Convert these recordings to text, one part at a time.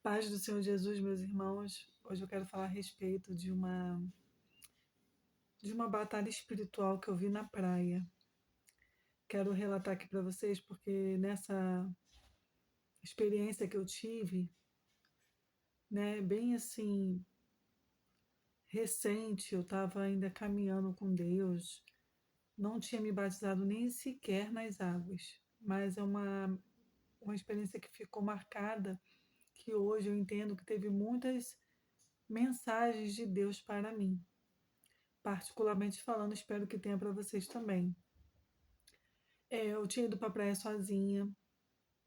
Paz do Senhor Jesus, meus irmãos. Hoje eu quero falar a respeito de uma batalha espiritual que eu vi na praia. Quero relatar aqui para vocês porque nessa experiência que eu tive, né, bem assim, recente, eu estava ainda caminhando com Deus, não tinha me batizado nem sequer nas águas, mas é uma experiência que ficou marcada, que hoje eu entendo que teve muitas mensagens de Deus para mim. Particularmente falando, espero que tenha para vocês também. Eu tinha ido para a praia sozinha,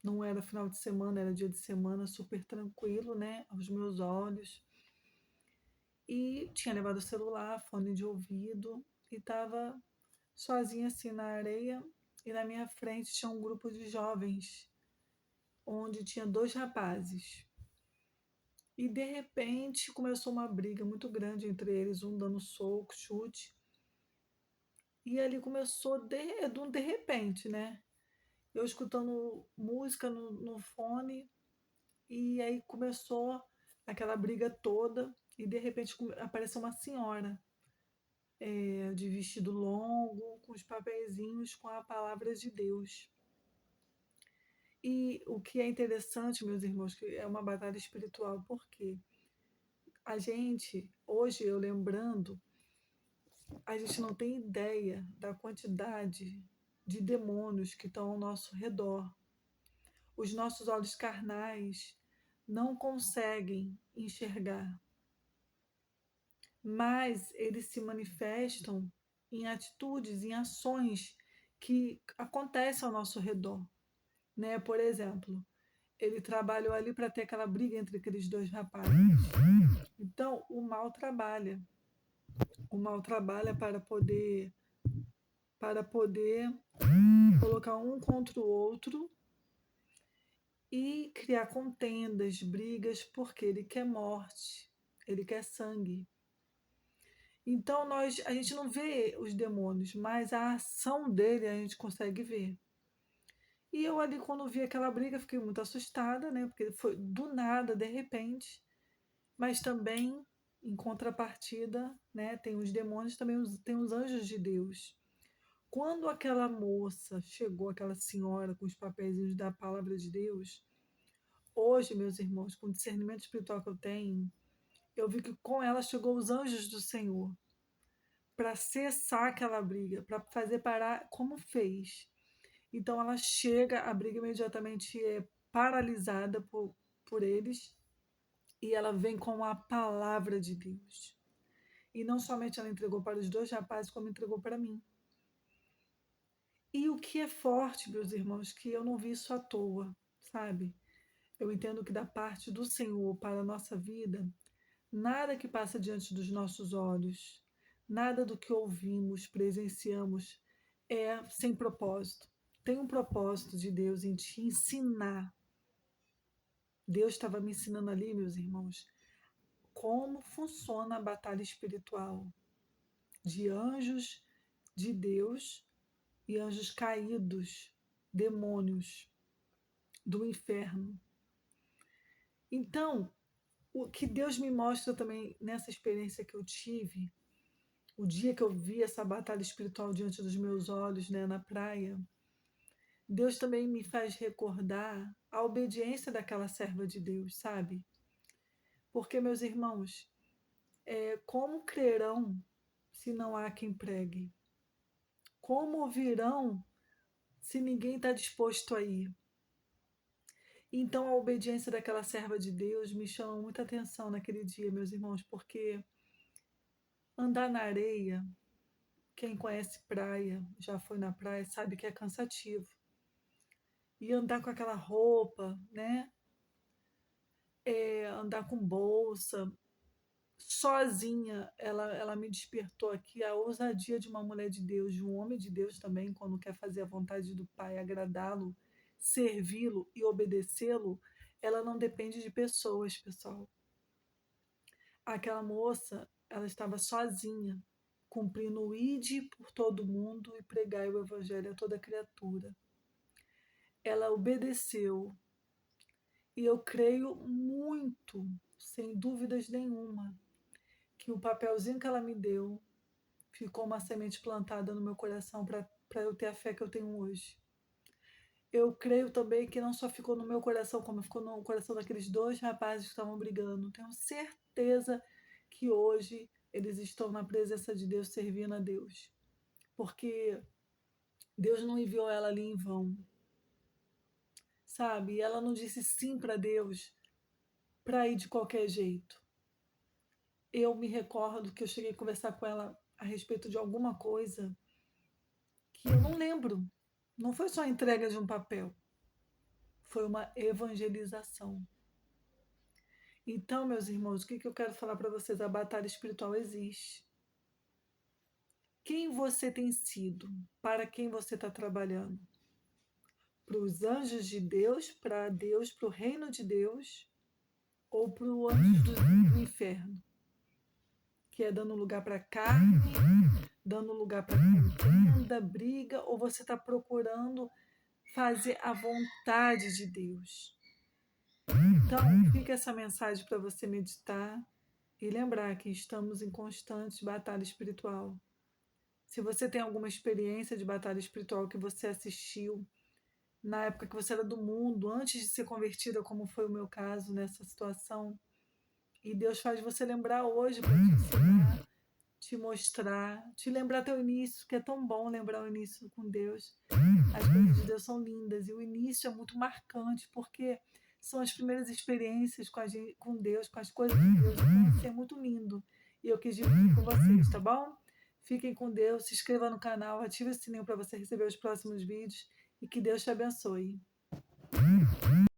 não era final de semana, era dia de semana, super tranquilo, né, aos meus olhos. E tinha levado o celular, fone de ouvido, e estava sozinha assim na areia, e na minha frente tinha um grupo de jovens, onde tinha dois rapazes. E de repente começou uma briga muito grande entre eles, um dando soco, chute. E ali começou de repente, né? Eu escutando música no fone, e aí começou aquela briga toda, e de repente apareceu uma senhora, de vestido longo, com os papeizinhos com a palavra de Deus. E o que é interessante, meus irmãos, que é uma batalha espiritual, porque a gente, hoje eu lembrando, a gente não tem ideia da quantidade de demônios que estão ao nosso redor. Os nossos olhos carnais não conseguem enxergar, mas eles se manifestam em atitudes, em ações que acontecem ao nosso redor, né? Por exemplo, ele trabalhou ali para ter aquela briga entre aqueles dois rapazes. Então, o mal trabalha para poder colocar um contra o outro e criar contendas, brigas, porque ele quer morte, ele quer sangue. Então a gente não vê os demônios, mas a ação dele a gente consegue ver. E eu ali, quando vi aquela briga, fiquei muito assustada, né? Porque foi do nada, de repente. Mas também, em contrapartida, né? Tem os demônios, também tem os anjos de Deus. Quando aquela moça chegou, aquela senhora com os papeizinhos da palavra de Deus, hoje, meus irmãos, com o discernimento espiritual que eu vi que com ela chegou os anjos do Senhor para cessar aquela briga, para fazer parar como fez. Então ela chega, a briga imediatamente é paralisada por eles, e ela vem com a palavra de Deus. E não somente ela entregou para os dois rapazes, como entregou para mim. E o que é forte, meus irmãos, que eu não vi isso à toa, sabe? Eu entendo que da parte do Senhor para a nossa vida, nada que passa diante dos nossos olhos, nada do que ouvimos, presenciamos, é sem propósito. Tem um propósito de Deus em te ensinar. Deus estava me ensinando ali, meus irmãos, como funciona a batalha espiritual de anjos de Deus e anjos caídos, demônios do inferno. Então, o que Deus me mostra também nessa experiência que eu tive, o dia que eu vi essa batalha espiritual diante dos meus olhos, né, na praia, Deus também me faz recordar a obediência daquela serva de Deus, sabe? Porque, meus irmãos, como crerão se não há quem pregue? Como ouvirão se ninguém está disposto a ir? Então, a obediência daquela serva de Deus me chama muita atenção naquele dia, meus irmãos, porque andar na areia, quem conhece praia, já foi na praia, sabe que é cansativo. E andar com aquela roupa, né? Andar com bolsa, sozinha, ela me despertou aqui a ousadia de uma mulher de Deus, de um homem de Deus também, quando quer fazer a vontade do Pai, agradá-lo, servi-lo e obedecê-lo. Ela não depende de pessoas, pessoal. Aquela moça, ela estava sozinha, cumprindo o ide por todo mundo e pregai o evangelho a toda criatura. Ela obedeceu E eu creio muito, sem dúvidas nenhuma, que o papelzinho que ela me deu ficou uma semente plantada no meu coração para eu ter a fé que eu tenho hoje. Eu creio também que não só ficou no meu coração, como ficou no coração daqueles dois rapazes que estavam brigando. Tenho certeza que hoje eles estão na presença de Deus, servindo a Deus. Porque Deus não enviou ela ali em vão, sabe? E ela não disse sim para Deus para ir de qualquer jeito. Eu me recordo que eu cheguei a conversar com ela a respeito de alguma coisa que eu não lembro. Não foi só a entrega de um papel, foi uma evangelização. Então, meus irmãos, o que eu quero falar para vocês? A batalha espiritual existe. Quem você tem sido? Para quem você está trabalhando? Para os anjos de Deus, para o reino de Deus, ou para o anjo do inferno? Que é dando lugar para carne, dando lugar para contenda, briga, ou você está procurando fazer a vontade de Deus? Então, fica essa mensagem para você meditar e lembrar que estamos em constante batalha espiritual. Se você tem alguma experiência de batalha espiritual que você assistiu na época que você era do mundo, antes de ser convertida, como foi o meu caso nessa situação, e Deus faz você lembrar hoje para te ensinar, te mostrar, te lembrar teu início, que é tão bom lembrar o início com Deus. As coisas de Deus são lindas e o início é muito marcante, porque são as primeiras experiências com Deus, com as coisas de Deus. Então, assim, é muito lindo. E eu quis dividir com vocês, tá bom? Fiquem com Deus, se inscreva no canal, ative o sininho para você receber os próximos vídeos e que Deus te abençoe.